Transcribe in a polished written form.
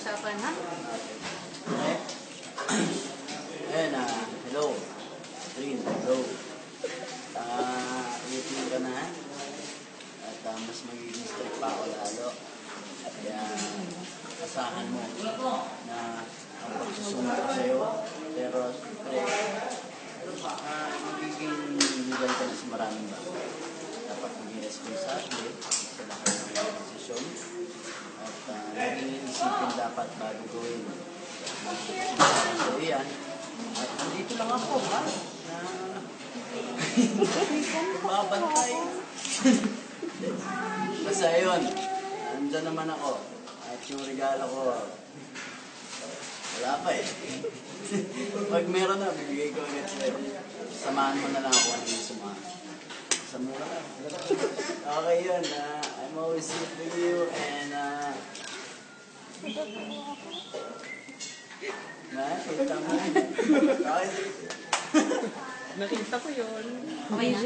usapan, ha? Okay. Ayun, hello. Green, hello. Ulitin ka na. At mas magiging strict pa ako lalo. Kaya asahan mo na ang pagsusunod ko sa'yo. Pero siyempre, magiging legal ka na sa maraming bagay. Dapat maging responsable sa lahat ng mga posisyon. At naging isipin dapat bago gawin. So yan. At nandito lang ako, ha? Na babantay. Basta yun, nandyan naman ako. At yung regalo ko, wala pa eh. Pag meron na, bibigay ko agad sa'yo. Samahan mo na lang ako ng sumahan. Sa mura lang. Okay yun, I'm always here for you and nakita mo. Nakita ko yun. Okay na?